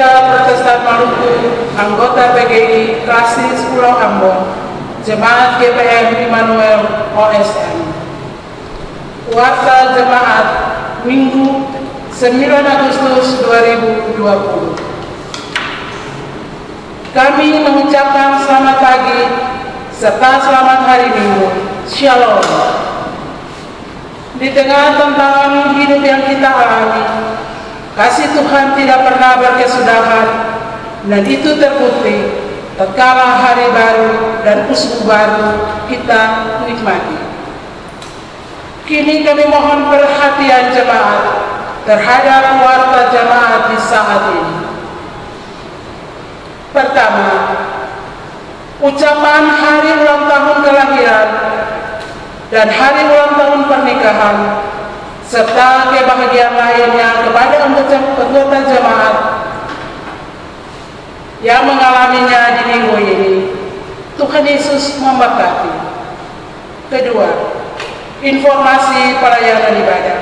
Gereja Protestan Maluku, anggota PGI Klasis Pulau Ambon, Jemaat GPM Immanuel OSM. Warta Jemaat Minggu 9 Agustus 2020. Kami mengucapkan selamat pagi serta selamat hari Minggu. Shalom. Di tengah tantangan hidup yang kita alami, kasih Tuhan tidak pernah berkesudahan, dan itu terbukti tatkala hari baru dan usbu baru kita nikmati. Kini kami mohon perhatian jemaat terhadap warta jemaat di saat ini. Pertama, ucapan hari ulang tahun kelahiran dan hari ulang tahun pernikahan serta kebahagiaan lainnya kepada anggota jemaat yang mengalaminya di minggu ini. Tuhan Yesus memberkati. Kedua, informasi pelayanan ibadah.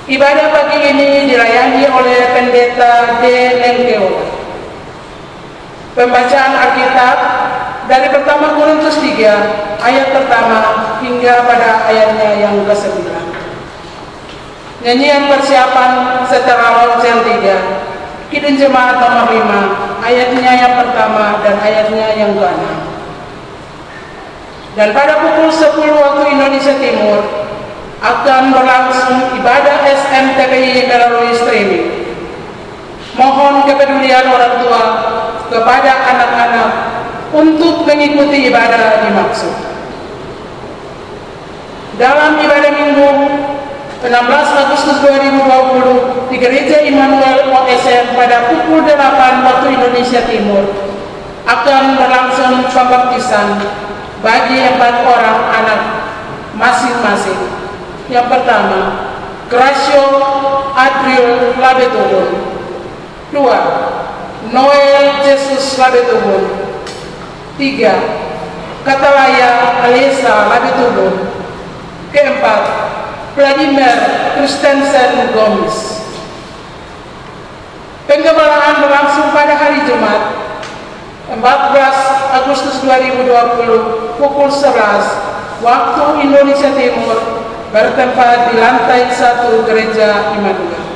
Ibadah pagi ini dilayani oleh Pendeta D. Lengkeo. Pembacaan Alkitab dari pertama Korintus 3 ayat pertama hingga pada ayatnya yang ke-9. Nyanyian persiapan setelah Lonceng 3, Kidung Jemaat nomor 5 ayatnya yang pertama dan ayatnya yang ke-6. Dan pada pukul 10 waktu Indonesia Timur akan berlangsung ibadah SMTPI melalui streaming. Mohon kepedulian orang tua kepada anak-anak untuk mengikuti ibadah dimaksud. Dalam ibadah Minggu 16 Agustus 2020 di Gereja Immanuel OSM pada pukul 8 waktu Indonesia Timur akan berlangsung pembaptisan bagi 4 orang anak masing-masing. Yang pertama, Gracio Adriel Labetobon. 2. Noel Jesus Labetobon. 3. Katalaya Alisa Labetobon. Keempat, Vladimir Kristensen Gomes. Penggembalaan berlangsung pada hari Jumat 14 Agustus 2020 pukul 11 waktu Indonesia Timur bertempat di lantai 1 Gereja Immanuel.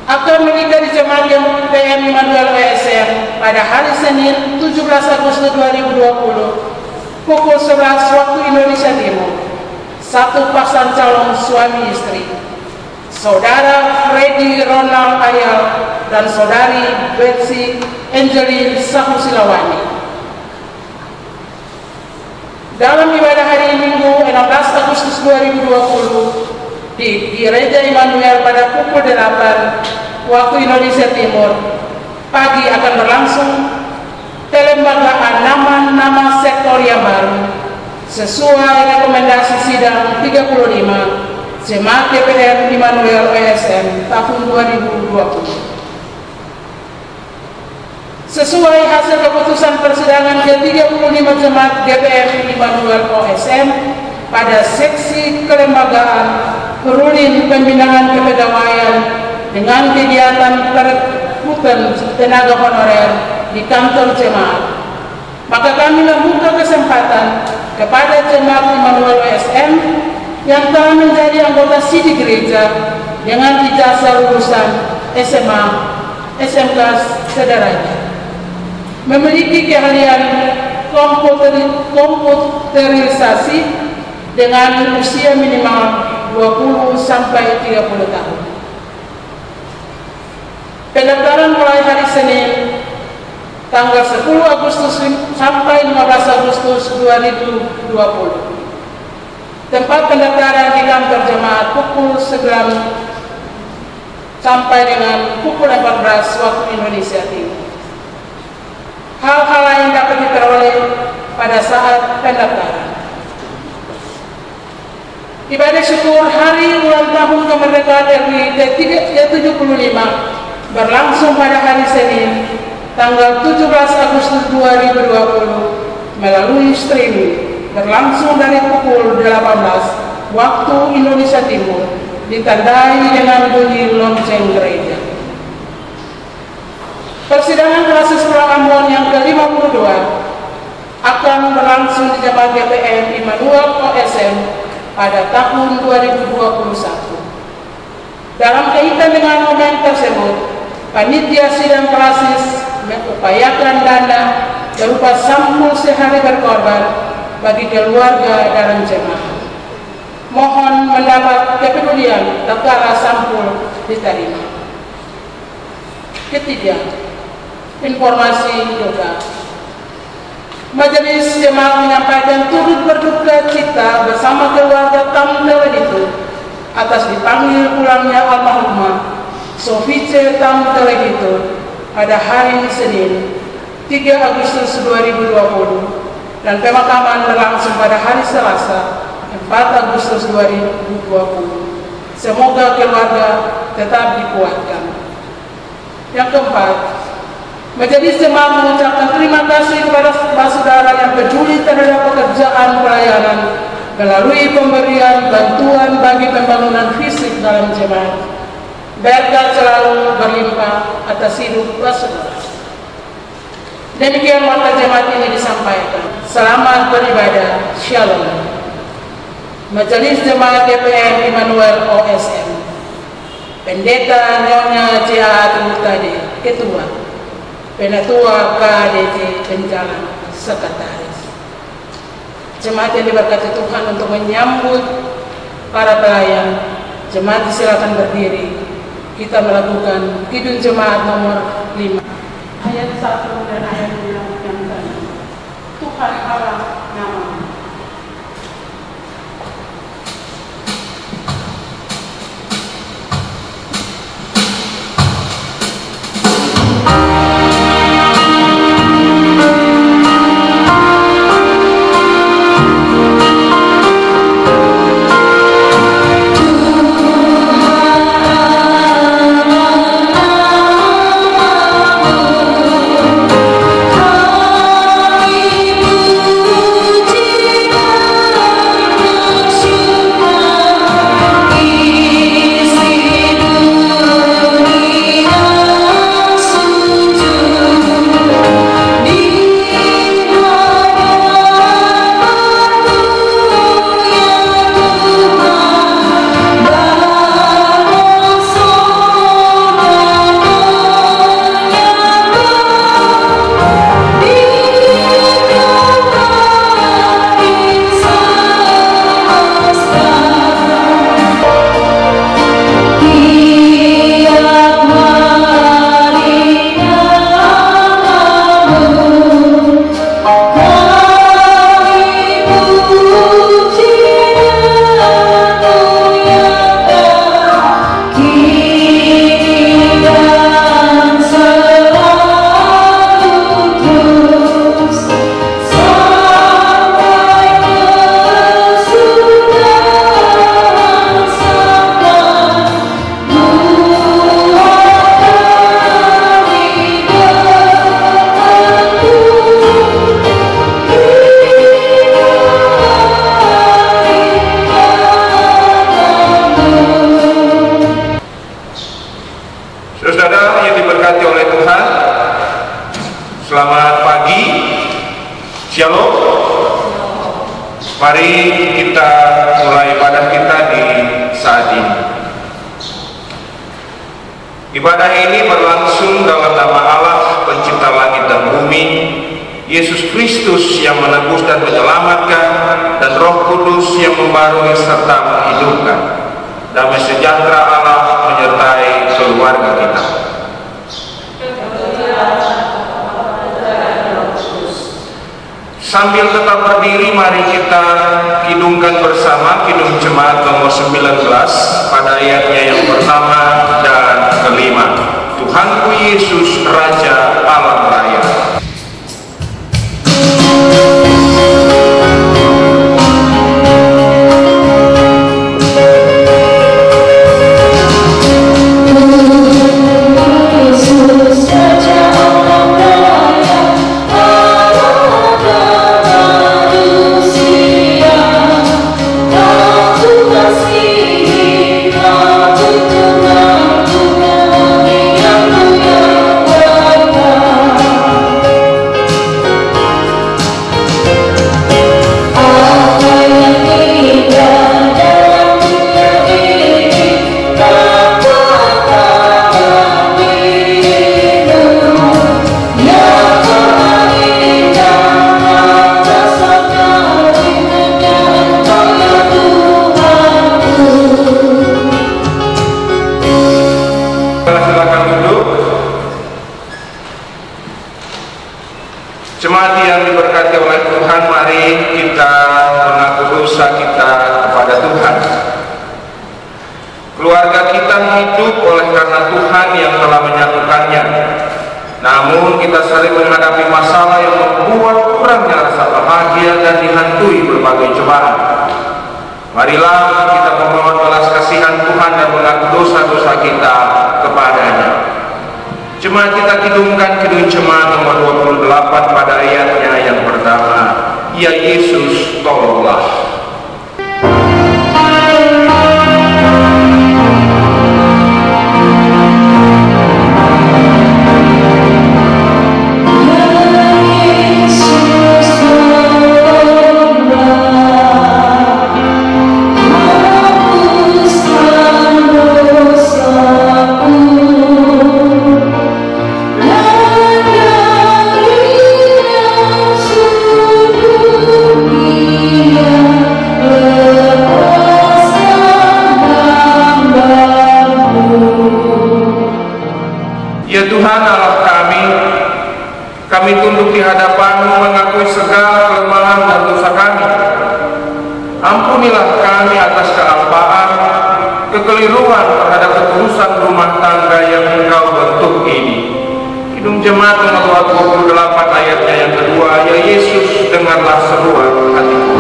Akan menikah di Jemaat GPM Immanuel OSM pada hari Senin 17 Agustus 2020 pukul 11 waktu Indonesia Timur. Satu pasang calon suami istri, Saudara Freddy Ronald Ayal dan Saudari Betsy Angelin Sahusilawani. Dalam ibadah hari Minggu 16 Agustus 2020 di Gereja Immanuel pada pukul 8 waktu Indonesia Timur pagi akan berlangsung pelembagaan nama-nama sektor yang baru sesuai rekomendasi sidang 35 Jemaat GPM Immanuel OSM tahun 2020. Sesuai hasil keputusan persidangan ke-35 Jemaat GPM Immanuel OSM pada seksi kelembagaan Perulin Pembinaan Kepegawaian dengan kegiatan perekrutan tenaga honorer di kantor jemaat, maka kami membuka kesempatan kepada Jemaat Immanuel OSM yang telah menjadi anggota SIDI gereja dengan ijazah lulusan SMA, SMK sederajat, memiliki keahlian komputerisasi dengan usia minimal 20 sampai 30 tahun. Pendaftaran mulai hari Senin tanggal 10 Agustus sampai 15 Agustus 2020. Tempat pendaftaran di kantor jemaat pukul 9 sampai dengan pukul 14 waktu Indonesia Timur. Hal-hal lain dapat diperoleh pada saat pendaftaran. Ibadah syukur hari ulang tahun kemerdekaan RI ke-75 berlangsung pada hari Senin tanggal 17 Agustus 2020 melalui streaming berlangsung dari pukul 18 waktu Indonesia Timur ditandai dengan bunyi lonceng gereja. Persidangan kasus Pulau Ambon yang ke-52 akan berlangsung di Jemaat GPM Immanuel OSM pada tahun 2021. Dalam kaitan dengan momen tersebut, panitia sidang klasis mengupayakan dana berupa sampul sehari berkorban bagi keluarga dalam jemaah. Mohon mendapat kepedulian tatkala sampul diterima. Ketiga, informasi duka. Majelis Jemaat menyampaikan turut berduka cita bersama keluarga tamu itu atas dipanggil pulangnya almarhumah Sofice tamu itu pada hari Senin 3 Agustus 2020 dan pemakaman berlangsung pada hari Selasa 4 Agustus 2020. Semoga keluarga tetap dikuatkan. Yang keempat, Majelis Jemaat mengucapkan terima kasih kepada saudara yang peduli terhadap pekerjaan pelayanan melalui pemberian bantuan bagi pembangunan fisik dalam jemaat. Berkat selalu berlimpah atas hidup saudara. Demikian mata jemaat ini disampaikan. Selamat beribadah. Shalom. Majelis Jemaat GPM Immanuel OSM. Pendeta Nyonya C.A. Tadi, Ketua. Penatua KDT Penjalan Sekretaris. Jemaat yang diberkati Tuhan, untuk menyambut para pelayan, jemaat silakan berdiri. Kita melakukan Kidung Jemaat nomor 5 ayat 1 dan ayat 2 yang tadi. Tuhan Allah nama. Shalom. Mari kita mulai ibadah kita di saat ini. Ibadah ini berlangsung dalam nama Allah pencipta langit dan bumi, Yesus Kristus yang menebus dan menyelamatkan, dan Roh Kudus yang membarui serta menghidupkan. Damai sejahtera Allah menyertai keluarga kita. Sambil tetap berdiri, mari kita kidungkan bersama Kidung Jemaat nomor 19 pada ayatnya yang pertama dan kelima. Tuhanku Yesus, Raja alam raya. Kasih yang telah menyatukannya. Namun kita sering menghadapi masalah yang membuat kurangnya rasa bahagia dan dihantui berbagai cobaan. Marilah kita memohon belas kasihan Tuhan dan mengaku dosa-dosa kita kepadanya. Jemaat kita kidungkan Kidung Jemaat nomor 28 pada ayatnya yang pertama. Ya Yesus, tolonglah. Kami tunduk di hadapan-Mu mengakui segala kelemahan dan dosa kami. Ampunilah kami atas kealpaan, kekeliruan terhadap ketulusan rumah tangga yang Engkau bentuk ini. Kidung Jemaat nomor 28 ayatnya yang kedua. Ya Yesus, dengarlah seruan hatiku.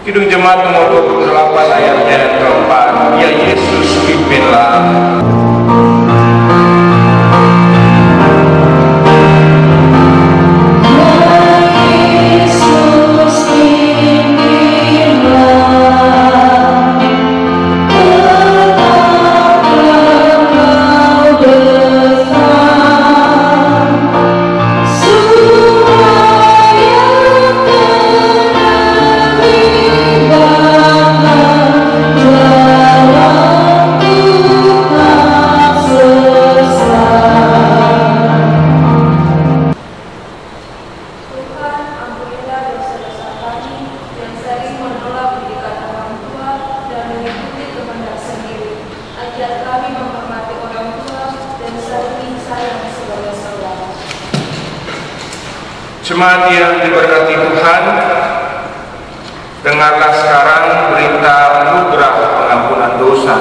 Kidung Jemaat nomor 28 ayatnya yang keempat. Ya Yesus, pimpinlah. Jemaat yang diberkati Tuhan, dengarlah sekarang berita anugerah pengampunan dosa.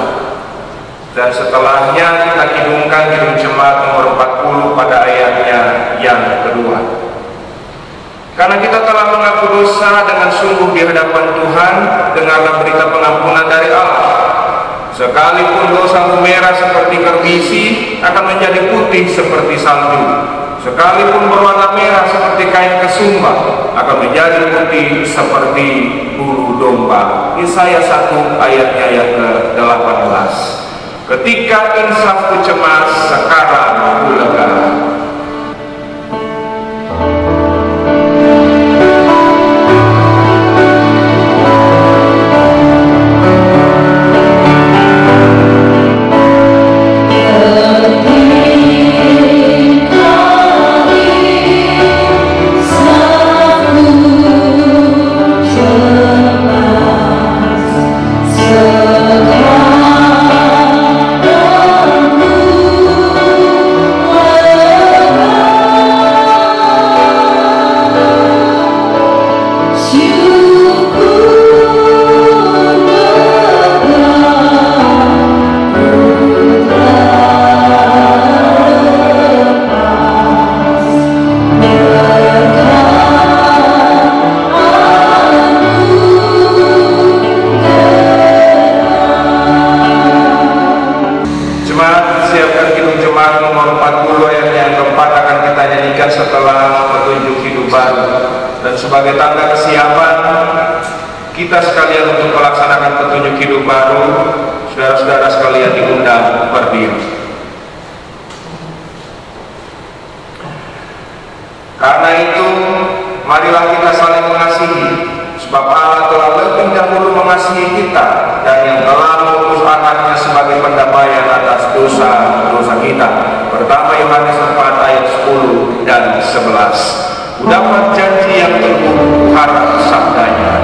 Dan setelahnya kita kidungkan Kidung Jemaat nomor 40 pada ayatnya yang kedua. Karena kita telah mengaku dosa dengan sungguh di hadapan Tuhan, dengarlah berita pengampunan dari Allah. Sekalipun dosamu merah seperti kerbisi, akan menjadi putih seperti salju. Sekalipun berwarna merah seperti kain kesumba, akan menjadi putih seperti bulu domba. Yesaya 1 ayatnya yang ke-18. Ketika insafku cemas, sekarang aku lega. Sekarang Jemaat, siapkan Kidung Jemaat nomor 40 ayat yang keempat akan kita nyanyikan setelah petunjuk hidup baru. Dan sebagai tanda kesiapan kita sekalian untuk melaksanakan petunjuk hidup baru, saudara-saudara sekalian diundang berdiri. Karena itu, marilah kita saling mengasihi, sebab Allah telah lebih dahulu mengasihi kita dan yang telah mengutus anaknya sebagai pendamaian atas dosa-dosa kita. Pertama Yohanes 4 ayat 10 dan 11. Dapat janji yang teguh harap sabdanya.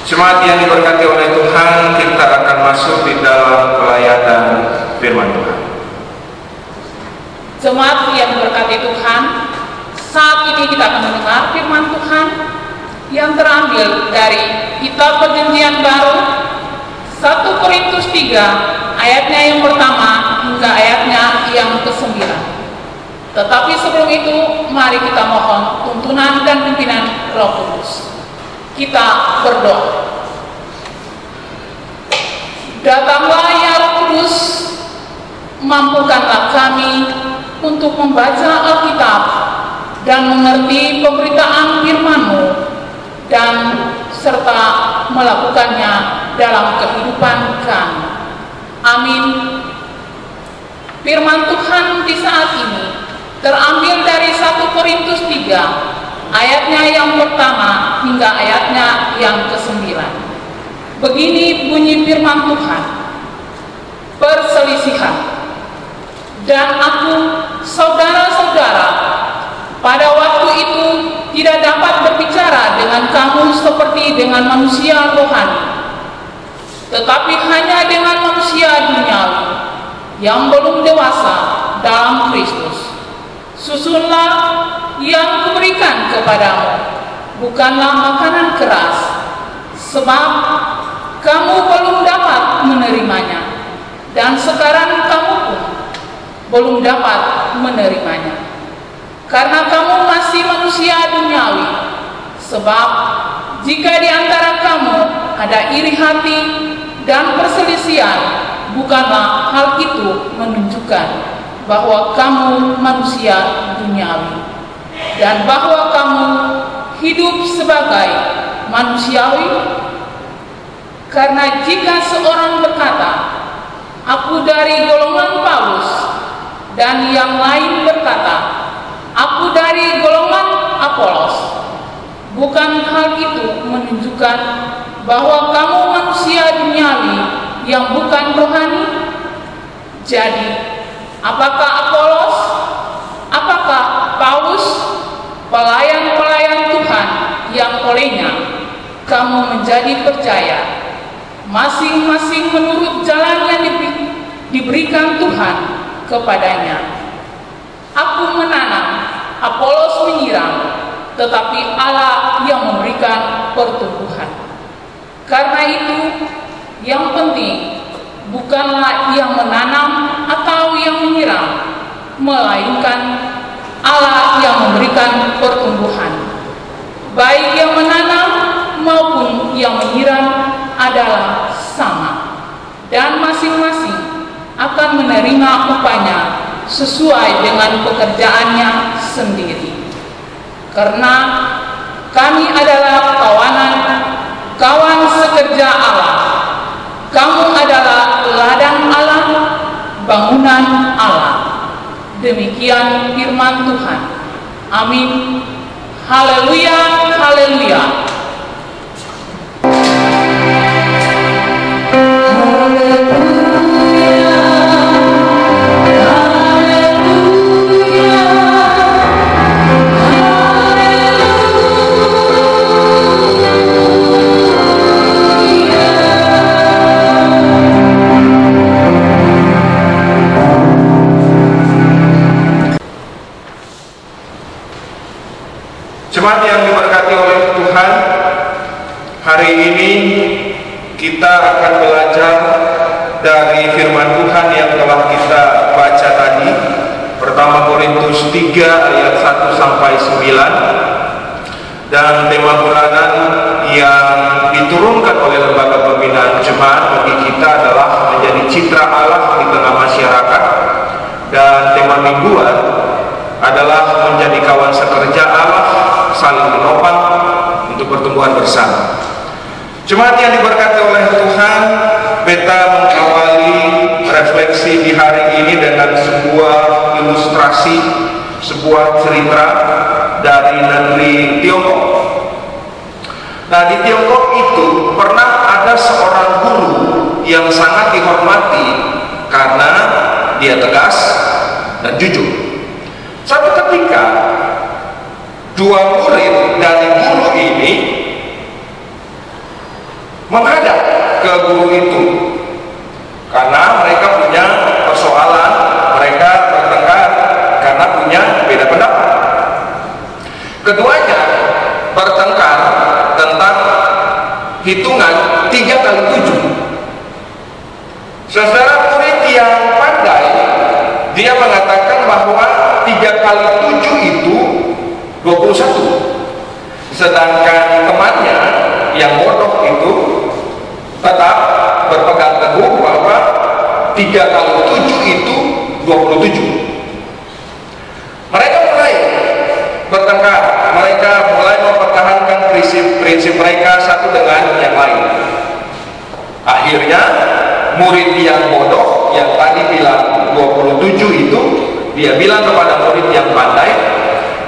Jemaat yang diberkati oleh Tuhan, kita akan masuk di dalam pelayanan firman Tuhan. Jemaat yang diberkati Tuhan, saat ini kita akan mendengar firman Tuhan yang terambil dari Kitab Perjanjian Baru 1 Korintus 3 ayatnya yang pertama hingga ayatnya yang ke-9. Tetapi sebelum itu, mari kita mohon tuntunan dan pimpinan Roh Kudus. Kita berdoa. Datanglah ya Roh Kudus, mampukanlah kami untuk membaca Alkitab dan mengerti pemberitaan firman-Mu dan serta melakukannya dalam kehidupan kami. Amin. Firman Tuhan di saat ini terambil dari 1 Korintus 3 ayatnya yang pertama hingga ayatnya yang ke-9. Begini bunyi firman Tuhan. Perselisihan. Dan aku, saudara-saudara, pada waktu itu tidak dapat berbicara dengan kamu seperti dengan manusia rohani, tetapi hanya dengan manusia duniawi yang belum dewasa dalam Kristus. Susunlah yang kuberikan kepadamu, bukanlah makanan keras, sebab kamu belum dapat menerimanya, dan sekarang kamu pun belum dapat menerimanya, karena kamu masih manusia duniawi. Sebab jika di antara kamu ada iri hati dan perselisihan, bukanlah hal itu menunjukkan bahwa kamu manusia duniawi dan bahwa kamu hidup sebagai manusiawi. Karena jika seorang berkata, aku dari golongan Paulus, dan yang lain berkata, aku dari golongan Apolos, bukan hal itu menunjukkan bahwa kamu manusia duniawi yang bukan rohani? Jadi, apakah Apolos, apakah Paulus, pelayan-pelayan Tuhan yang olehnya kamu menjadi percaya, masing-masing menurut jalan yang diberikan Tuhan kepadanya? Aku menanam, Apolos menyiram, tetapi Allah yang memberikan pertumbuhan. Karena itu, yang penting bukanlah yang menanam atau yang menyiram, melainkan Allah yang memberikan pertumbuhan. Baik yang menanam maupun yang menyiram adalah sama, dan masing-masing akan menerima upahnya sesuai dengan pekerjaannya sendiri. Karena kami adalah kawan sekerja Allah. Kamu adalah ladang Allah, bangunan Allah. Demikian firman Tuhan. Amin. Haleluya, haleluya. Jemaat yang diberkati oleh Tuhan, hari ini kita akan belajar dari firman Tuhan yang telah kita baca tadi, pertama Korintus 3 ayat 1 sampai 9, dan tema bulanan yang diturunkan oleh lembaga pembinaan jemaat bagi kita adalah menjadi citra Allah di tengah masyarakat, dan tema mingguan adalah menjadi kawan sekerja Allah, saling menopang untuk pertumbuhan bersama. Jemaat yang diberkati oleh Tuhan, beta mengawali refleksi di hari ini dengan sebuah ilustrasi, sebuah cerita dari negeri Tiongkok. Nah, di Tiongkok itu pernah ada seorang guru yang sangat dihormati karena dia tegas dan jujur. Suatu ketika dua murid dari guru ini menghadap ke guru itu karena mereka punya persoalan, mereka bertengkar karena punya beda pendapat. Keduanya bertengkar tentang hitungan 3 kali 7. Saudara, murid yang pandai, dia mengatakan bahwa 3 kali 7 itu 21. Sedangkan temannya yang bodoh itu tetap berpegang teguh bahwa 3 kali 7 itu 27. Mereka mulai bertengkar, mereka mulai mempertahankan prinsip mereka satu dengan yang lain. Akhirnya murid yang bodoh yang tadi bilang 27 itu, dia bilang kepada murid yang pandai,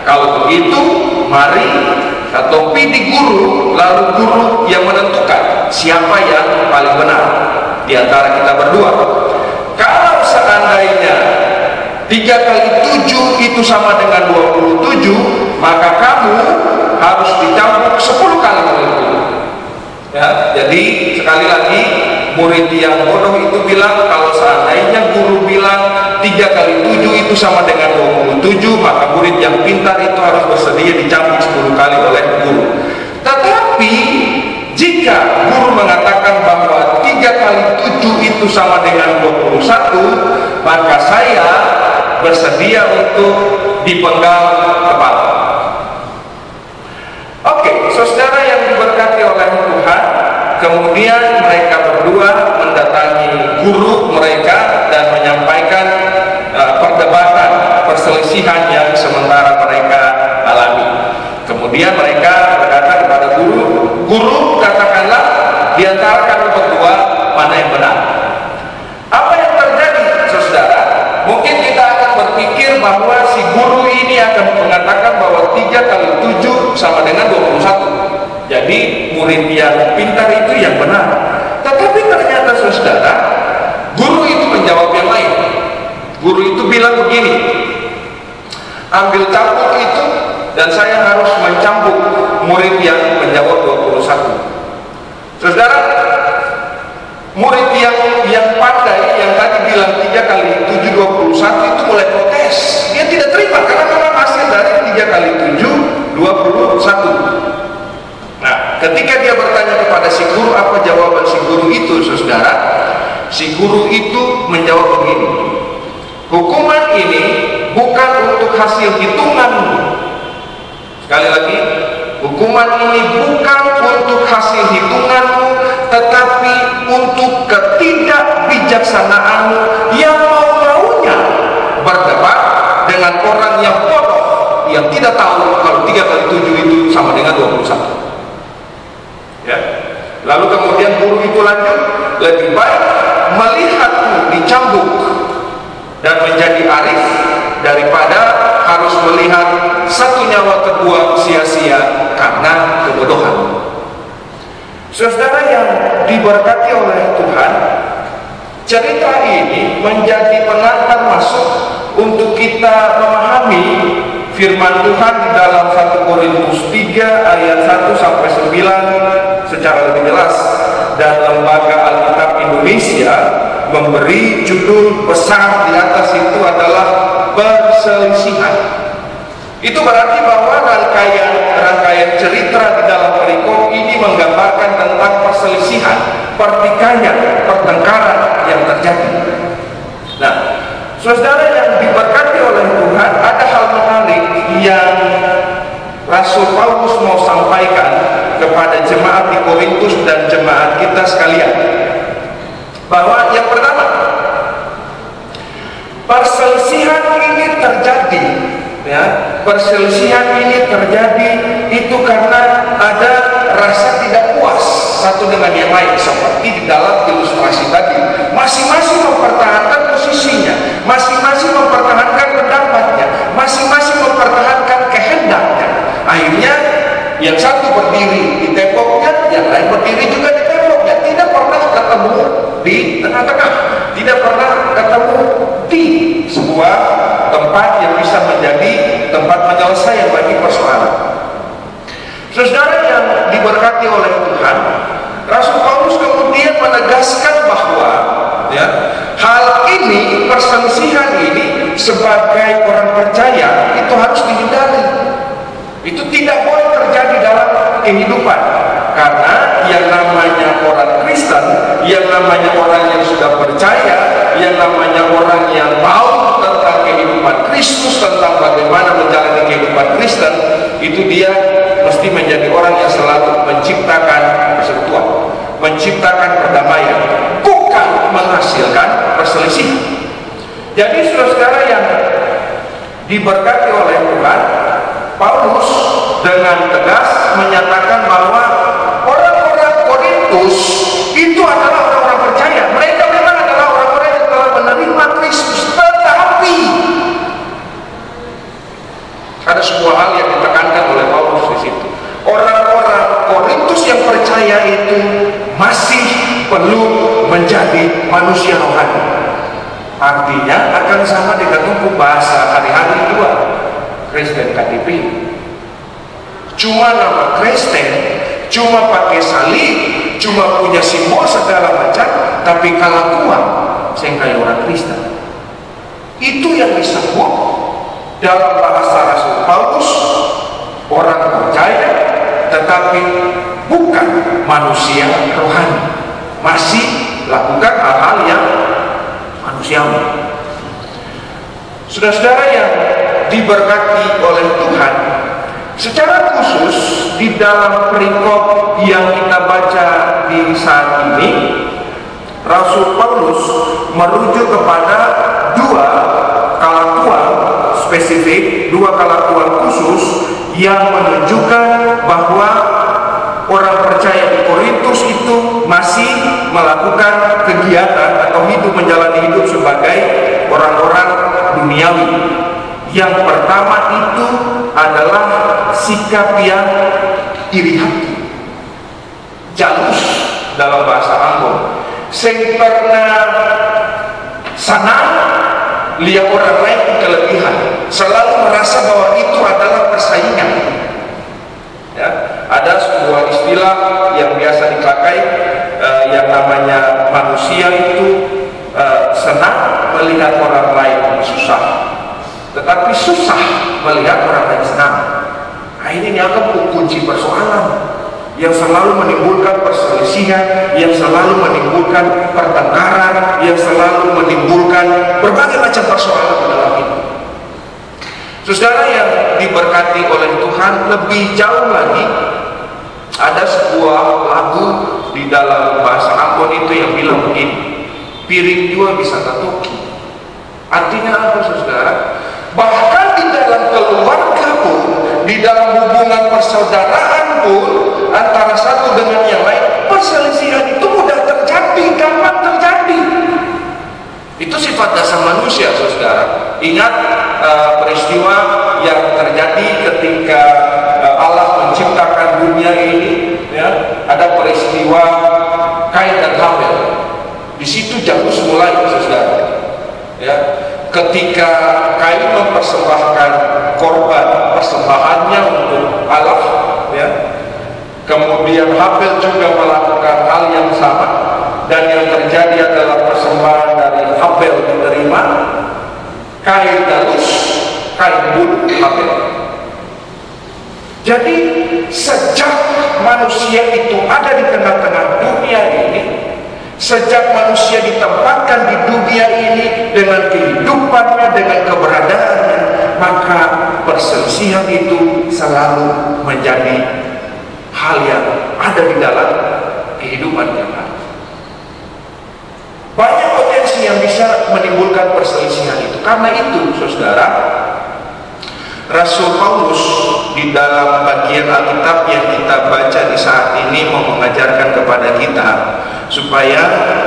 kalau begitu mari atau pilih guru, lalu guru yang menentukan siapa yang paling benar di antara kita berdua. Kalau seandainya 3 kali 7 itu sama dengan 27, maka kamu harus dicambuk 10 kali oleh guru. Ya, jadi sekali lagi murid yang bodoh itu bilang kalau seandainya guru bilang 3 kali 7 itu sama dengan 27, maka murid yang pintar itu harus bersedia dicambuk 10 kali oleh guru. Tetapi jika guru mengatakan bahwa 3 kali 7 itu sama dengan 21, maka saya bersedia untuk dipenggal kepala. Oke, saudara yang diberkati oleh Tuhan, kemudian mereka berdua mendatangi guru mereka dan menyampaikan perdebatan, perselisihan yang sementara mereka alami. Kemudian mereka berkata kepada guru, "Guru, katakanlah di antara kami berdua mana yang benar." Apa yang terjadi, saudara? Mungkin kita akan berpikir bahwa si guru ini akan mengatakan bahwa 3 kali 7 sama dengan 21. Jadi murid yang pintar itu yang benar. Tetapi ternyata, saudara, guru itu menjawab yang lain. Guru itu bilang begini, ambil cambuk itu dan saya harus mencambuk murid yang menjawab 21. Saudara, murid yang pandai yang tadi bilang 3 kali 7 21 itu mulai protes. Dia tidak terima karena memang hasil dari 3 kali 7 21. Nah, ketika dia bertanya kepada si guru, apa jawaban si guru itu, saudara? Si guru itu menjawab begini, hukuman ini bukan untuk hasil hitunganmu. Sekali lagi, hukuman ini bukan untuk hasil hitunganmu, tetapi untuk ketidakbijaksanaanmu yang mau-maunya berdebat dengan orang yang bodoh, yang tidak tahu kalau 3 kali 7 itu sama dengan 21. Ya. Lalu kemudian guru itu lanjut, lebih baik melihatmu dicambuk dan menjadi arif daripada harus melihat satu nyawa terbuang sia-sia karena kebodohan. Saudara yang diberkati oleh Tuhan, cerita ini menjadi pengantar masuk untuk kita memahami firman Tuhan di dalam 1 Korintus 3 ayat 1 sampai 9 secara lebih jelas. Dan Lembaga Alkitab Indonesia memberi judul besar di atas itu adalah perselisihan. Itu berarti bahwa rangkaian cerita di dalam perikop ini menggambarkan tentang perselisihan, pertikaian, pertengkaran yang terjadi. Nah, saudara yang diberkati oleh Tuhan, ada hal menarik yang Rasul Paulus mau sampaikan kepada jemaat di Korintus dan jemaat kita sekalian. Bahwa yang pertama, perselisihan ini terjadi, ya, perselisihan ini terjadi itu karena ada rasa tidak puas satu dengan yang lain, seperti di dalam ilustrasi tadi. Masing-masing mempertahankan posisinya, masing-masing mempertahankan pendapatnya, masing-masing mempertahankan kehendaknya. Akhirnya yang satu berdiri di temboknya, yang lain berdiri juga di temboknya, tidak pernah ketemu di tengah-tengah, tidak pernah ketemu di sebuah tempat yang bisa menjadi tempat penyelesaian bagi persoalan. Saudara yang diberkati oleh Tuhan, Rasul Paulus kemudian menegaskan bahwa, ya, hal ini, perselisihan ini sebagai orang percaya itu harus dihindari. Itu tidak boleh terjadi dalam kehidupan, karena yang namanya orang Kristen, yang namanya orang yang sudah percaya, yang namanya orang yang tahu tentang kehidupan Kristus, tentang bagaimana menjalani kehidupan Kristen, itu dia mesti menjadi orang yang selalu menciptakan persekutuan, menciptakan perdamaian, bukan menghasilkan perselisihan. Jadi saudara yang diberkati oleh Tuhan, Paulus dengan tegas menyatakan bahwa orang-orang Korintus itu adalah orang-orang percaya. Mereka memang adalah orang-orang yang telah menerima Kristus, tetapi ada sebuah hal yang ditekankan oleh Paulus di situ. Orang-orang Korintus yang percaya itu masih perlu menjadi manusia rohani. Artinya akan sama dengan hukum bahasa hari-hari juga, Kristen KTP. Cuma nama Kristen, cuma pakai salib, cuma punya simbol segala macam, tapi kalau kuat, saya kayak orang Kristen. Itu yang disebut dalam bahasa Rasul Paulus orang percaya, tetapi bukan manusia rohani, masih lakukan hal-hal yang manusiawi. Saudara-saudara yang diberkati oleh Tuhan, secara khusus di dalam perikop yang kita baca di saat ini, Rasul Paulus merujuk kepada dua kelakuan spesifik, dua kelakuan khusus yang menunjukkan bahwa orang percaya di Korintus itu masih melakukan kegiatan atau menjalani hidup sebagai orang-orang duniawi. Yang pertama itu adalah sikap yang iri hati, jalus dalam bahasa Ambon. Sing pernah senang lihat orang lain kelebihan, selalu merasa bahwa itu adalah persaingan. Ya, ada sebuah istilah yang biasa dipakai, yang namanya manusia itu senang melihat orang lain susah, tetapi susah melihat orang lain senang. Nah, ini dianggap kunci persoalan yang selalu menimbulkan perselisihan, yang selalu menimbulkan pertengkaran, yang selalu menimbulkan berbagai macam persoalan dalam hidup. Saudara yang diberkati oleh Tuhan, lebih jauh lagi ada sebuah lagu di dalam bahasa Ambon itu yang bilang begini, piring dua bisa ketuki. Artinya apa, saudara? Bahkan di dalam keluarga pun, di dalam hubungan persaudaraan pun, antara satu dengan yang lain, perselisihan itu mudah terjadi, gampang terjadi. Itu sifat dasar manusia, saudara. Ingat peristiwa yang terjadi ketika Allah menciptakan dunia ini, ya, ada peristiwa Kain dan Habel. Di situ Jalus mulai, saudara. Ya, ketika Kain mempersembahkan korban persembahannya untuk Allah, ya, kemudian Habel juga melakukan hal yang sama, dan yang terjadi adalah persembahan dari Habel diterima, Kain Jalus, Kain bunuh Habel. Jadi sejak manusia itu ada di tengah-tengah dunia ini, sejak manusia ditempatkan di dunia ini dengan kehidupannya, dengan keberadaannya, maka perselisihan itu selalu menjadi hal yang ada di dalam kehidupan kita. Banyak potensi yang bisa menimbulkan perselisihan itu. Karena itu, saudara, Rasul Paulus di dalam bagian Alkitab yang kita baca di saat ini mau mengajarkan kepada kita supaya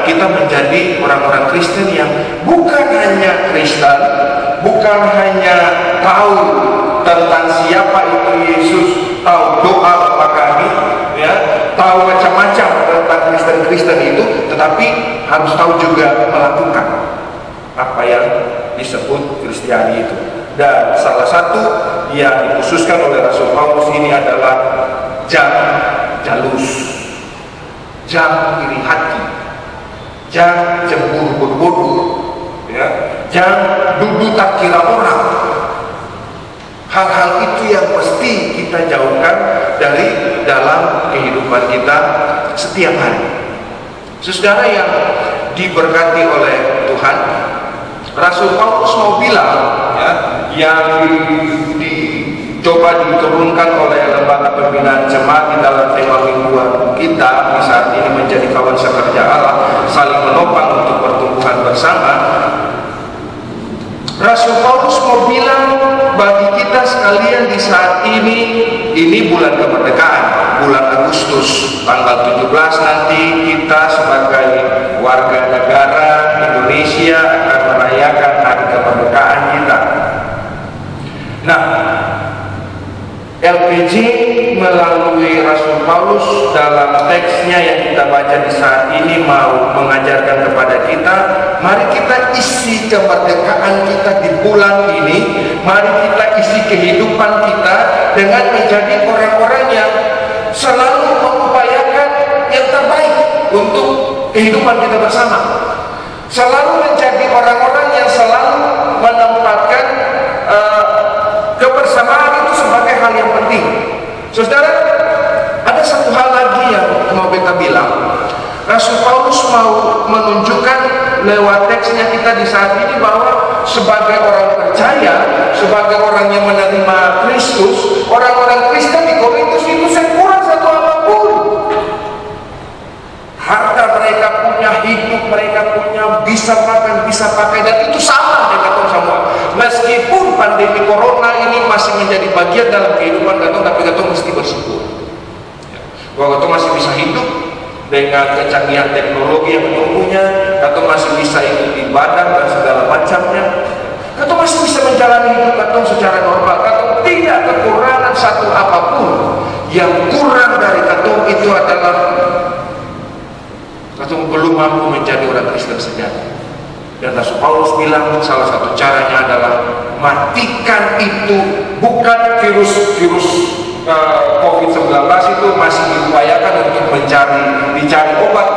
kita menjadi orang-orang Kristen yang bukan hanya Kristen, bukan hanya tahu tentang siapa itu Yesus, tahu doa Bapa Kami, ya, tahu macam-macam tentang Kristen itu, tetapi harus tahu juga melakukan apa yang disebut Kristiani itu. Dan salah satu yang dikhususkan oleh Rasul Paulus ini adalah jalus, jangan iri hati, jangan cemburu berbodoh, ya, jangan duduk tak kira orang. Hal-hal itu yang mesti kita jauhkan dari dalam kehidupan kita setiap hari. Saudara yang diberkati oleh Tuhan, Rasul Paulus mau bilang, ya, yang dicoba diturunkan oleh lembaga pembinaan jemaat di dalam tema mingguan kita di saat ini menjadi kawan sekerja Allah, saling menopang untuk pertumbuhan bersama. Rasul Paulus mau bilang bagi kita sekalian di saat ini bulan kemerdekaan, bulan Agustus, tanggal 17 nanti kita sebagai warga negara Indonesia akan merayakan hari kemerdekaan kita. Nah, LPG melalui Rasul Paulus dalam teksnya yang kita baca di saat ini mau mengajarkan kepada kita, mari kita isi kemerdekaan kita di bulan ini, mari kita isi kehidupan kita dengan menjadi orang-orang yang selalu mengupayakan yang terbaik untuk kehidupan kita bersama, selalu menjadi orang-orang yang selalu menempatkan kebersamaan itu sebagai hal yang penting. Saudara, ada satu hal lagi yang mau kita bilang. Rasul Paulus mau menunjukkan lewat teksnya kita di saat ini bahwa sebagai orang percaya, sebagai orang yang menerima Kristus, orang-orang Kristen di Korintus itu kurang satu apapun. Harta mereka punya, hidup mereka punya, bisa makan, bisa pakai, dan itu sama dengan kita semua. Meskipun pandemi corona ini masih menjadi bagian dalam kehidupan kita, tapi kita mesti bersyukur bahwa kita masih bisa hidup dengan kecanggihan teknologi yang kita punya, kita masih bisa ikut ibadah dan segala macamnya, kita masih bisa menjalani hidup kita secara normal, kita tidak kekurangan satu apapun. Yang kurang dari kita itu adalah kita belum mampu menjadi orang Kristen sejati. Dan Rasul Paulus bilang salah satu caranya adalah matikan itu. Bukan virus COVID-19 itu masih diupayakan untuk dicari obat,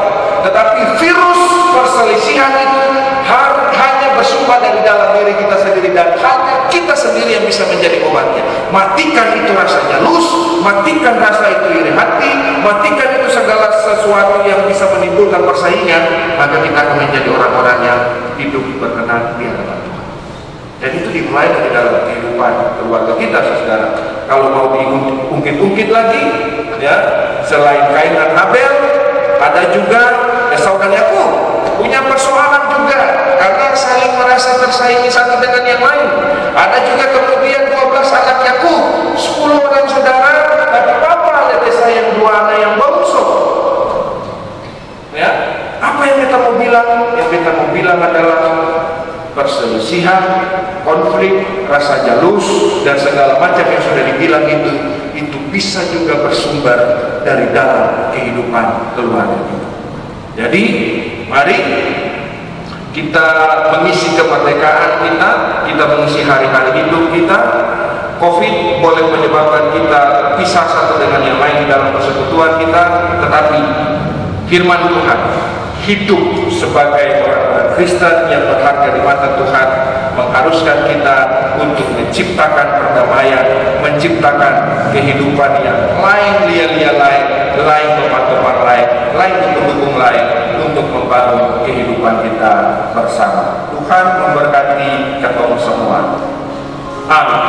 tetapi virus perselisihan itu hanya bersumber dari dalam diri kita sendiri, dan hanya kita sendiri yang bisa menjadi obatnya. Matikan itu rasa jalus, matikan rasa itu iri hati, matikan itu segala sesuatu yang bisa menimbulkan persaingan, maka kita akan menjadi orang-orang yang hidup berkenan di hadapan Tuhan. Dan itu dimulai dari dalam kehidupan keluarga kita, saudara. Kalau mau diungkit-ungkit lagi, ya, selain Kain dan Habel, ada juga Esau dan Yakub punya persoalan juga karena saling merasa tersaingi satu dengan yang lain. Ada juga kemudian 12 anak Yakub, 10 orang saudara, tapi papa ada desa yang 2 anak yang bongso. Ya, apa yang kita mau bilang? Yang kita mau bilang adalah perselisihan, konflik, rasa jalus, dan segala macam yang sudah dibilang itu bisa juga bersumber dari dalam kehidupan keluarga kita. Jadi, mari kita mengisi kemerdekaan kita mengisi hari-hari hidup kita. Covid boleh menyebabkan kita pisah satu dengan yang lain di dalam persekutuan kita, tetapi firman Tuhan hidup sebagai orang Kristen yang berharga di mata Tuhan mengharuskan kita untuk menciptakan perdamaian, menciptakan kehidupan yang lain, lia-lia lain teman-teman lain pendukung lain, untuk membangun kehidupan kita bersama. Tuhan memberkati kita semua. Amin.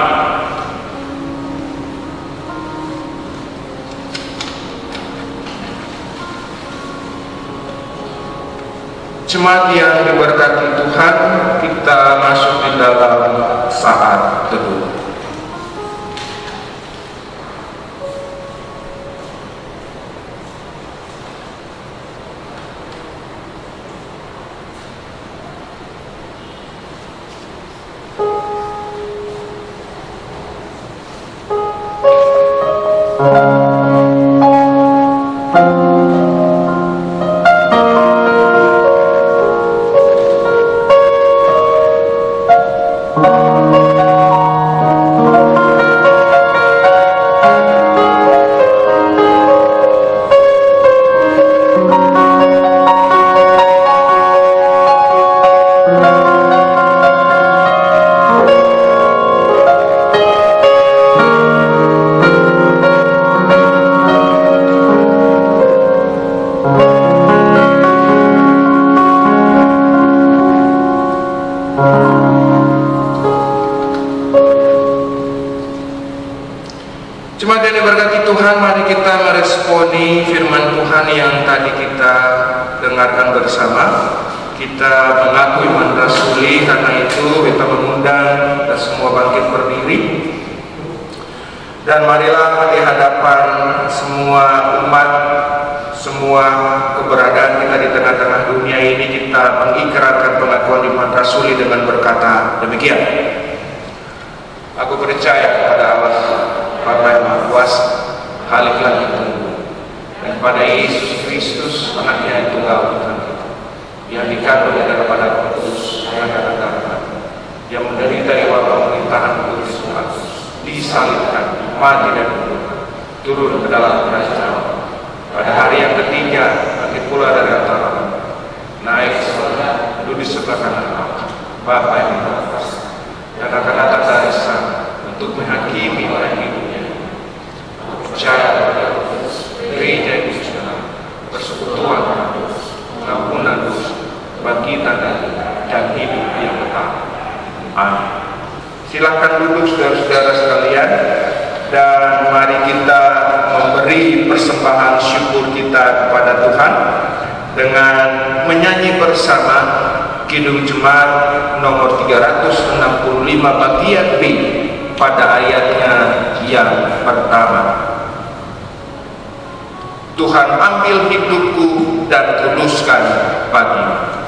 Jemaat yang diberkati Tuhan, kita masuk di dalam saat teduh. Jemaat yang diberkati Tuhan, mari kita meresponi firman Tuhan yang tadi kita dengarkan bersama. Kita mengaku iman rasuli, karena itu kita mengundang kita semua bangkit berdiri. Dan marilah di hadapan semua umat, semua keberadaan kita di tengah-tengah dunia ini, kita mengikrarkan pengakuan iman rasuli dengan berkata demikian: aku percaya kepada Allah Bapa yang Maha Kuasa, Khalik langit dan bumi, dan pada Yesus Kristus, Anaknya yang tunggal Tuhan kita, yang dikandung daripada Roh Kudus, yang menderita di bawah pemerintahan Kudus Pilatus, disalibkan, mati dan turun ke dalam kerajaan. Pada hari yang ketiga, bangkit pula dari antara naik ke surga, duduk di sebelah kanan Allah Bapa yang Maha Kuasa, dan akan datang dari sana untuk menghakimi orang hidupnya. Percaya kepada gereja yang kudus persekutuan kudus, pengampunan dosa, kebangkitan dan hidup yang kekal. Amin. Silahkan duduk saudara-saudara sekalian, dan mari kita memberi persembahan syukur kita kepada Tuhan dengan menyanyi bersama Kidung Jemaat nomor 365 bagian B pada ayatnya yang pertama. Tuhan ambil hidupku dan kuduskan bagimu.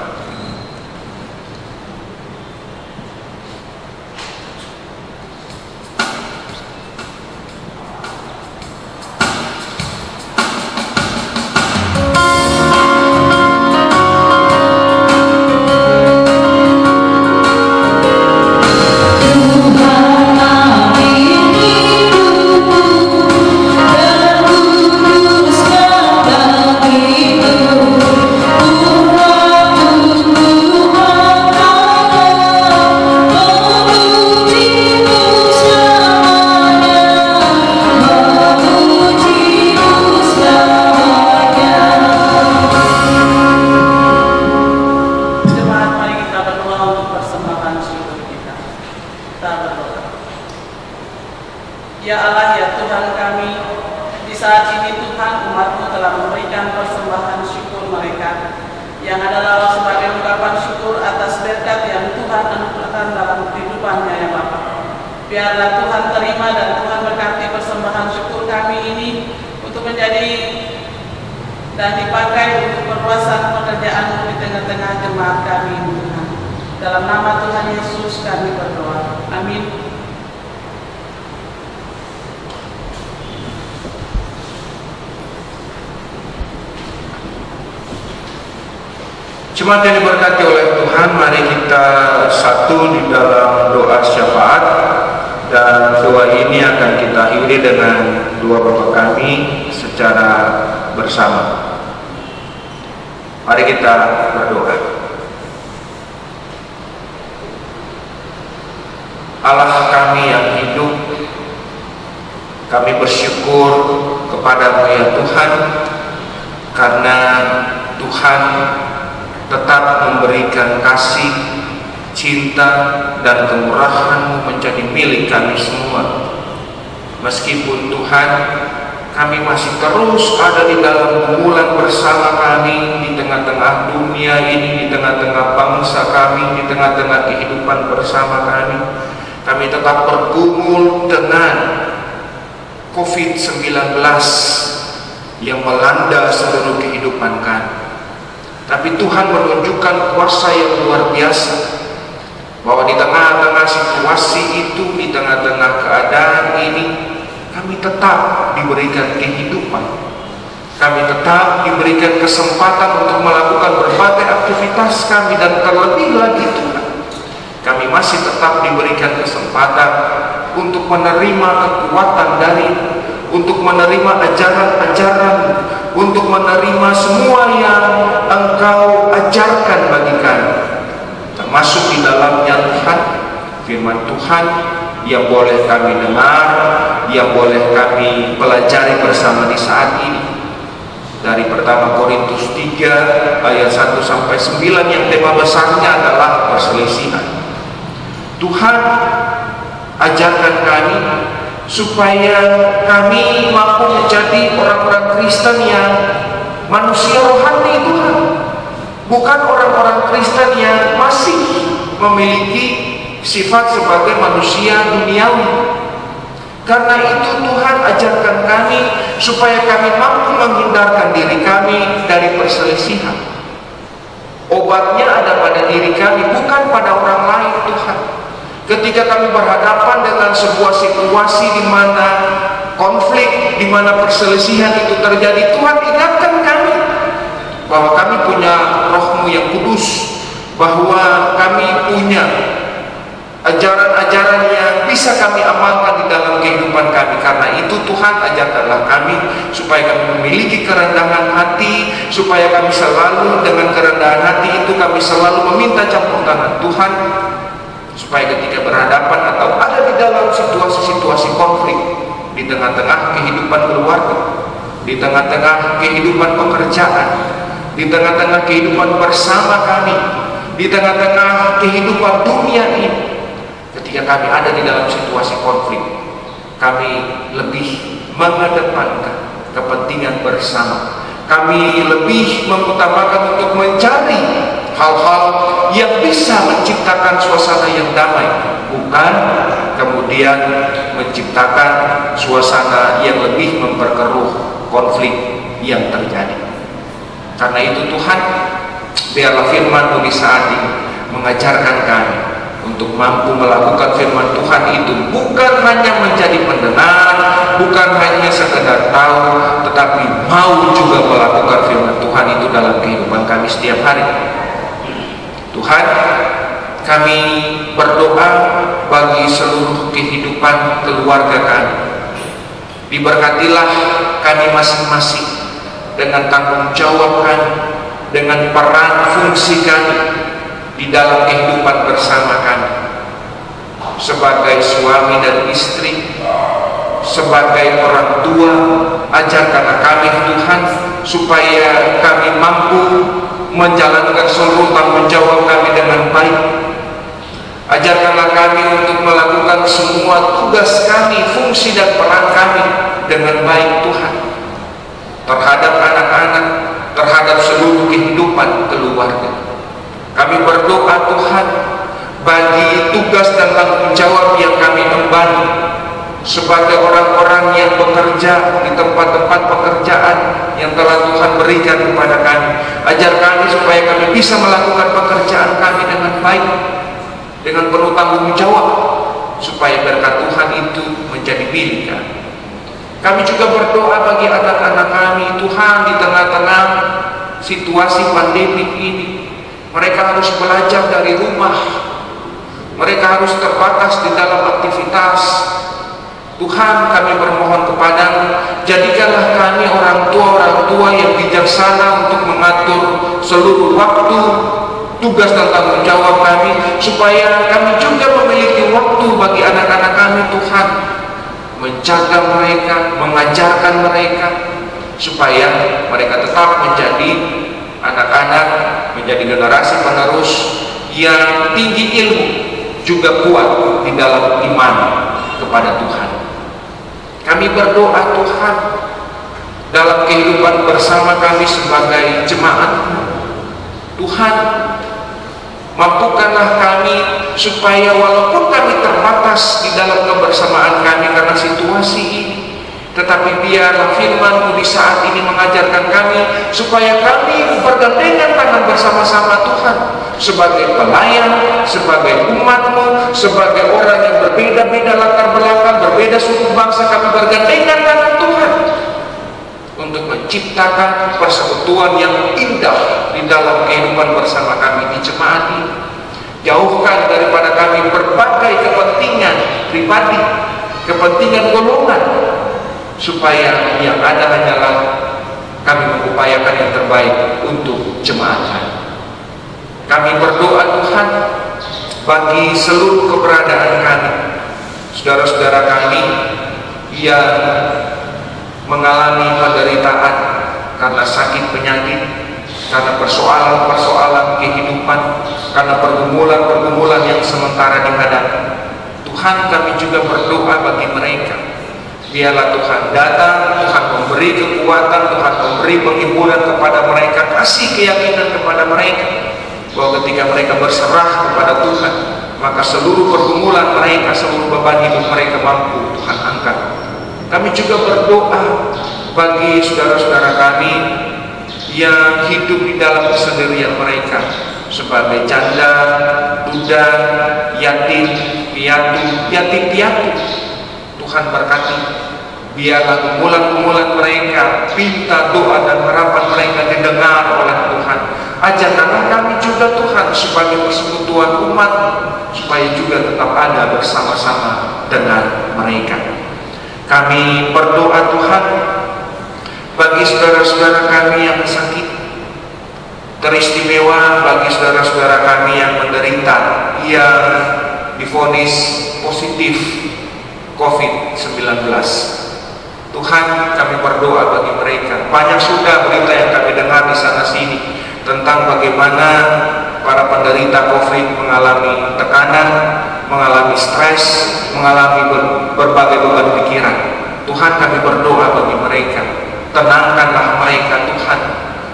Biarlah Tuhan terima dan Tuhan berkati persembahan syukur kami ini untuk menjadi dan dipakai untuk perluasan pekerjaan di tengah-tengah jemaat kami, Tuhan. Dalam nama Tuhan Yesus kami berdoa. Amin. Jemaat yang diberkati oleh Tuhan, mari kita satu di dalam doa syafaat, dan doa ini akan kita akhiri dengan doa Bapa kami secara bersama. Mari kita berdoa. Allah kami yang hidup, kami bersyukur kepada-Mu ya Tuhan, karena Tuhan tetap memberikan kasih, cinta, dan kemurahan-Mu menjadi milik kami semua. Meskipun Tuhan, kami masih terus ada di dalam gumulan bersama kami di tengah-tengah dunia ini, di tengah-tengah bangsa kami, di tengah-tengah kehidupan bersama kami. Kami tetap bergumul dengan COVID-19 yang melanda seluruh kehidupan kami. Tapi Tuhan menunjukkan kuasa yang luar biasa, bahwa di tengah-tengah situasi itu, di tengah-tengah keadaan ini, kami tetap diberikan kehidupan. Kami tetap diberikan kesempatan untuk melakukan berbagai aktivitas kami, dan terlebih lagi Tuhan, kami masih tetap diberikan kesempatan untuk menerima kekuatan dari, untuk menerima ajaran-ajaran, untuk menerima semua yang Engkau ajarkan bagi kami, termasuk di dalamnya Tuhan, firman Tuhan yang boleh kami dengar, yang boleh kami pelajari bersama di saat ini. Dari pertama Korintus 3 ayat 1 sampai 9 yang tema besarnya adalah perselisihan. Tuhan, ajarkan kami supaya kami mampu menjadi orang-orang Kristen yang manusia rohani Tuhan, bukan orang-orang Kristen yang masih memiliki sifat sebagai manusia duniawi. Karena itu Tuhan, ajarkan kami supaya kami mampu menghindarkan diri kami dari perselisihan. Obatnya ada pada diri kami, bukan pada orang lain Tuhan. Ketika kami berhadapan dengan sebuah situasi di mana konflik, di mana perselisihan itu terjadi, Tuhan ingatkan kami bahwa kami punya Roh-Mu yang kudus, bahwa kami punya ajaran-ajaran yang bisa kami amalkan di dalam kehidupan kami. Karena itu Tuhan, ajarkanlah kami supaya kami memiliki kerendahan hati, supaya kami selalu dengan kerendahan hati itu kami selalu meminta campur tangan Tuhan, supaya ketika berhadapan atau ada di dalam situasi-situasi konflik, di tengah-tengah kehidupan keluarga, di tengah-tengah kehidupan pekerjaan, di tengah-tengah kehidupan bersama kami, di tengah-tengah kehidupan dunia ini, ketika kami ada di dalam situasi konflik, kami lebih mengedepankan kepentingan bersama. Kami lebih mengutamakan untuk mencari hal-hal yang bisa menciptakan suasana yang damai, bukan kemudian menciptakan suasana yang lebih memperkeruh konflik yang terjadi. Karena itu Tuhan, biarlah firman-Mu di saat ini mengajarkan kami untuk mampu melakukan firman Tuhan itu, bukan hanya menjadi pendengar, bukan hanya sekedar tahu, tetapi mau juga melakukan firman Tuhan itu dalam kehidupan kami setiap hari. Tuhan, kami berdoa bagi seluruh kehidupan keluarga kami. Diberkatilah kami masing-masing dengan tanggung jawab kami, dengan peran fungsi kami di dalam kehidupan bersama kami, sebagai suami dan istri, sebagai orang tua. Ajarkanlah kami Tuhan supaya kami mampu menjalankan seluruh tanggung jawab kami dengan baik. Ajarkanlah kami untuk melakukan semua tugas kami, fungsi dan peran kami dengan baik Tuhan, terhadap anak-anak, terhadap seluruh kehidupan keluarga. Kami berdoa Tuhan, bagi tugas dan tanggung jawab yang kami emban, sebagai orang-orang yang bekerja di tempat-tempat pekerjaan yang telah Tuhan berikan kepada kami. Ajar kami supaya kami bisa melakukan pekerjaan kami dengan baik, dengan penuh tanggung jawab, supaya berkat Tuhan itu menjadi milik kami. Kami juga berdoa bagi anak-anak kami, Tuhan, di tengah-tengah situasi pandemik ini, mereka harus belajar dari rumah, mereka harus terbatas di dalam aktivitas. Tuhan, kami bermohon kepadamu, jadikanlah kami orang tua yang bijaksana untuk mengatur seluruh waktu, tugas dan tanggung jawab kami, supaya kami juga memiliki waktu bagi anak-anak kami, Tuhan, menjaga mereka, mengajarkan mereka, supaya mereka tetap menjadi anak-anak, menjadi generasi penerus yang tinggi ilmu, juga kuat di dalam iman kepada Tuhan. Kami berdoa, Tuhan, dalam kehidupan bersama kami sebagai jemaat, Tuhan, mampukanlah kami supaya walaupun kami terbatas di dalam kebersamaan kami karena situasi ini, tetapi biarlah firman-Mu di saat ini mengajarkan kami supaya kami bergandengan tangan bersama-sama, Tuhan, sebagai pelayan, sebagai umat-Mu, sebagai orang yang berbeda-beda latar belakang, berbeda suku bangsa. Kami bergandengan tangan, Tuhan, untuk menciptakan persekutuan yang indah di dalam kehidupan bersama kami di jemaat ini. Jauhkan daripada kami berbagai kepentingan pribadi, kepentingan golongan, supaya yang ada hanyalah kami mengupayakan yang terbaik untuk jemaat kami. Kami berdoa, Tuhan, bagi seluruh keberadaan kami, saudara-saudara kami yang mengalami penderitaan karena sakit penyakit, karena persoalan-persoalan kehidupan, karena pergumulan-pergumulan yang sementara dihadapi. Tuhan, kami juga berdoa bagi mereka. Biarlah Tuhan datang, Tuhan memberi kekuatan, Tuhan memberi penghiburan kepada mereka, kasih keyakinan kepada mereka, bahwa ketika mereka berserah kepada Tuhan, maka seluruh pergumulan mereka, seluruh beban hidup mereka mampu Tuhan angkat. Kami juga berdoa bagi saudara-saudara kami yang hidup di dalam kesendirian mereka, sebagai janda, duda, yatim piatu. Tuhan berkati, biarlah gumulan-gumulan mereka, pinta, doa dan harapan mereka didengar oleh Tuhan. Ajarkanlah kami juga, Tuhan, sebagai persekutuan umat, supaya juga tetap ada bersama-sama dengan mereka. Kami berdoa, Tuhan, bagi saudara-saudara kami yang sakit, teristimewa bagi saudara-saudara kami yang menderita, yang divonis positif COVID-19. Tuhan, kami berdoa bagi mereka. Banyak sudah berita yang kami dengar di sana sini tentang bagaimana para penderita COVID mengalami tekanan, mengalami stres, mengalami berbagai beban pikiran. Tuhan, kami berdoa bagi mereka. Tenangkanlah mereka, Tuhan,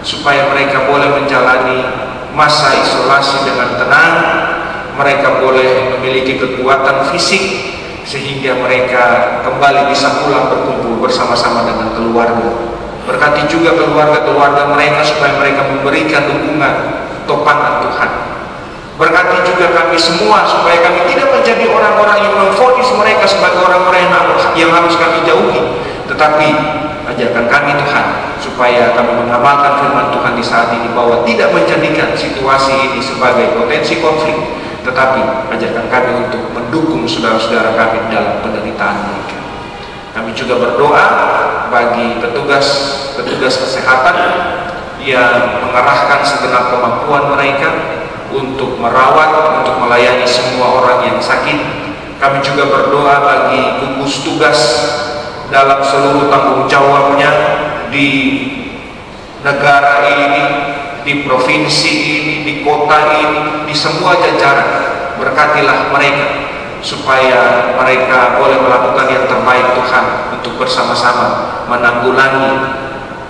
supaya mereka boleh menjalani masa isolasi dengan tenang. Mereka boleh memiliki kekuatan fisik, sehingga mereka kembali bisa pulang berkumpul bersama-sama dengan keluarga. Berkati juga keluarga-keluarga mereka, supaya mereka memberikan dukungan, topangan Tuhan. Berkati juga kami semua, supaya kami tidak menjadi orang-orang yang memvonis mereka sebagai orang-orang yang harus kami jauhi, tetapi ajarkan kami, Tuhan, supaya kami mengamalkan firman Tuhan di saat ini, bahwa tidak menjadikan situasi ini sebagai potensi konflik, tetapi ajarkan kami untuk mendukung saudara-saudara kami dalam penderitaan mereka. Kami juga berdoa bagi petugas kesehatan yang mengerahkan segenap kemampuan mereka untuk merawat, untuk melayani semua orang yang sakit. Kami juga berdoa bagi gugus tugas dalam seluruh tanggung jawabnya di negara ini, di provinsi ini, di kota ini, di semua jajaran. Berkatilah mereka, supaya mereka boleh melakukan yang terbaik, Tuhan, untuk bersama-sama menanggulangi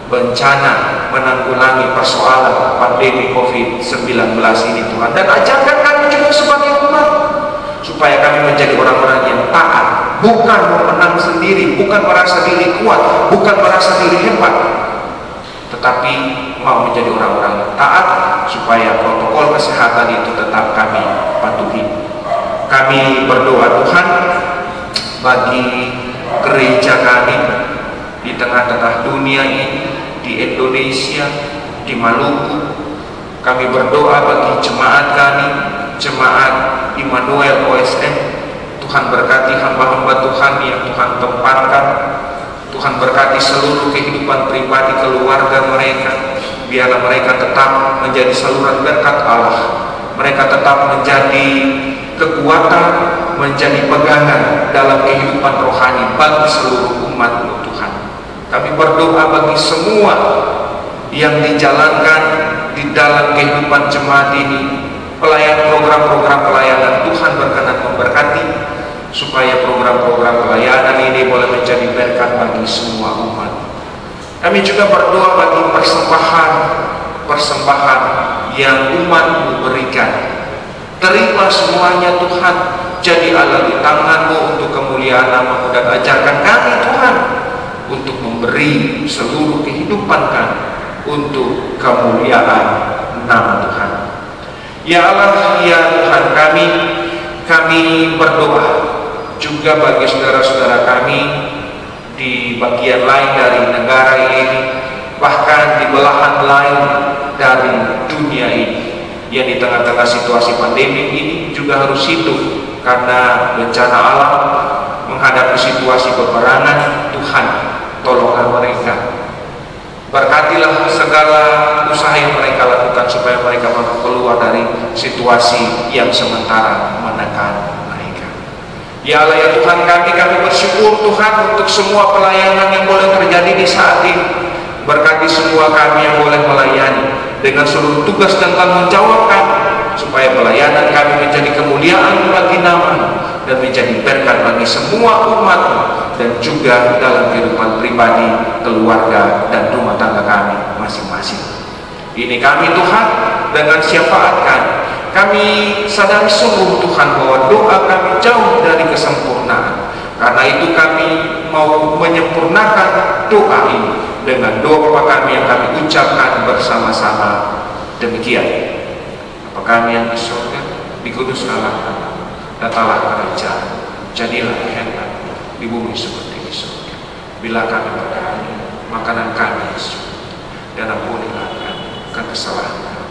bencana, menanggulangi persoalan pandemi COVID-19 ini, Tuhan. Dan ajarkan kami juga sebagai umat, supaya kami menjadi orang-orang yang taat, bukan memenang sendiri, bukan merasa diri kuat, bukan merasa diri hebat, tetapi mau menjadi orang-orang yang taat supaya protokol kesehatan itu tetap kami patuhi. Kami berdoa Tuhan bagi gereja kami di tengah-tengah dunia ini, di Indonesia, di Maluku. Kami berdoa bagi jemaat kami, jemaat Immanuel OSM. Tuhan berkati hamba-hamba Tuhan yang Tuhan tempatkan. Tuhan berkati seluruh kehidupan pribadi keluarga mereka. Biarlah mereka tetap menjadi saluran berkat Allah. Mereka tetap menjadi kekuatan, menjadi pegangan dalam kehidupan rohani bagi seluruh umat Tuhan. Kami berdoa bagi semua yang dijalankan di dalam kehidupan jemaat ini, program-program pelayanan. Tuhan berkenan memberkati supaya program-program pelayanan ini boleh menjadi berkat bagi semua umat. Kami juga berdoa bagi persembahan yang umat berikan. Terima semuanya Tuhan, jadi Allah di tangan-Mu untuk kemuliaan nama-Mu, dan ajarkan kami Tuhan untuk memberi seluruh kehidupan kami untuk kemuliaan nama Tuhan. Ya Allah, ya Tuhan kami berdoa juga bagi saudara-saudara kami di bagian lain dari negara ini, bahkan di belahan lain dari dunia ini, yang di tengah-tengah situasi pandemi ini juga harus hidup karena bencana alam, menghadapi situasi peperangan. Tuhan, tolonglah mereka. Berkatilah segala usaha yang mereka lakukan supaya mereka mampu keluar dari situasi yang sementara menekan mereka. Ya Allah, ya Tuhan kami bersyukur Tuhan untuk semua pelayanan yang boleh terjadi di saat ini. Berkati semua kami yang boleh melayani dengan seluruh tugas dan tanggung jawab kami, supaya pelayanan kami menjadi kemuliaan bagi nama dan menjadi berkat bagi semua umat, dan juga dalam kehidupan pribadi, keluarga, dan rumah tangga kami masing-masing. Ini kami Tuhan, dengan syafaat kami sadari sungguh Tuhan bahwa doa kami jauh dari kesempurnaan. Karena itu kami mau menyempurnakan doa ini dengan doa kami yang kami ucapkan bersama-sama demikian. Bapa kami yang di surga, dikuduskanlah nama-Mu, datanglah kerajaan, jadilah kehendak-Mu di bumi seperti di surga. Bila kami berkata, makanan kami Yesus, dan ampunilah kami akan kesalahan kami,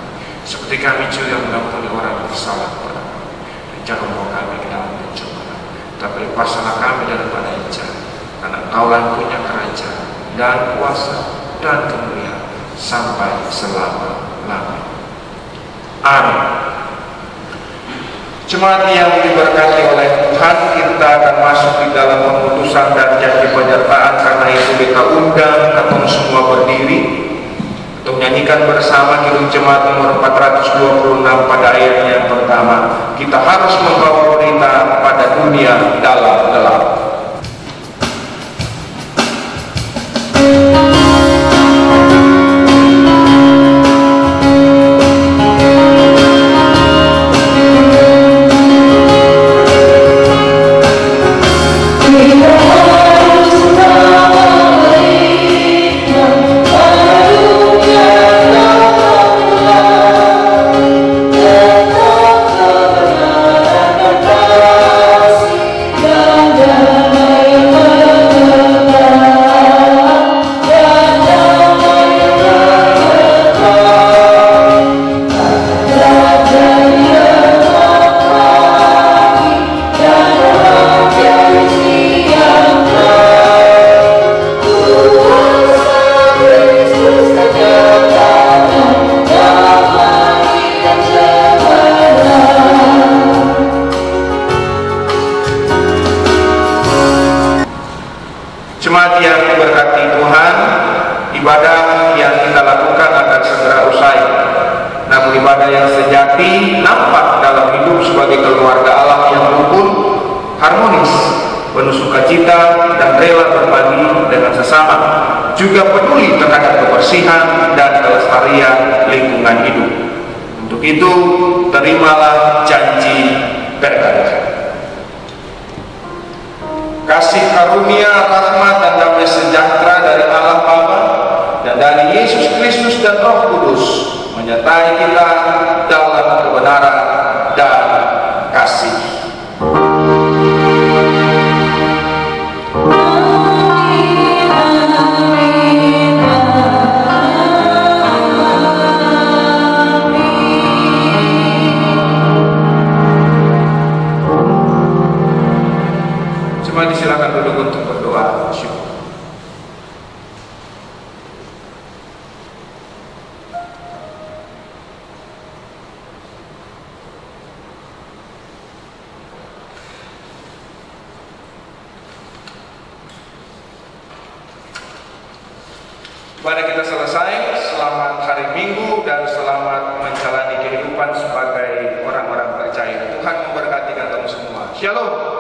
seperti kami juga mengampuni orang bersalah kepada kami. Dan jangan bawa kami ke dalam pencobaan, tapi lepaskanlah kami daripada yang jahat, karena Engkaulah yang punya kerajaan dan kuasa dan kemuliaan sampai selama-lamanya. Amin. Jemaat yang diberkati oleh Tuhan, kita akan masuk di dalam pemutusan dan janji penyertaan. Karena itu kita undang ketemu semua berdiri untuk menyanyikan bersama Kidung Jemaat nomor 426 pada ayatnya yang pertama. Kita harus membawa berita pada dunia dalam gelap. Jemaat yang diberkati Tuhan, ibadah yang kita lakukan akan segera usai. Namun ibadah yang sejati nampak dalam hidup sebagai keluarga Allah yang rukun, harmonis, penuh sukacita, dan rela berbagi dengan sesama, juga peduli terhadap kebersihan dan kelestarian lingkungan hidup. Untuk itu, terimalah janji berkat. kasih karunia, rahmat, dan damai sejahtera dari Allah Bapa dan dari Yesus Kristus dan Roh Kudus menyertai kita dalam kebenaran dan kasih. Silakan duduk untuk berdoa syukur. Mari kita selesai. Selamat hari Minggu dan selamat menjalani kehidupan sebagai orang-orang percaya. Tuhan memberkati kita semua. Shalom.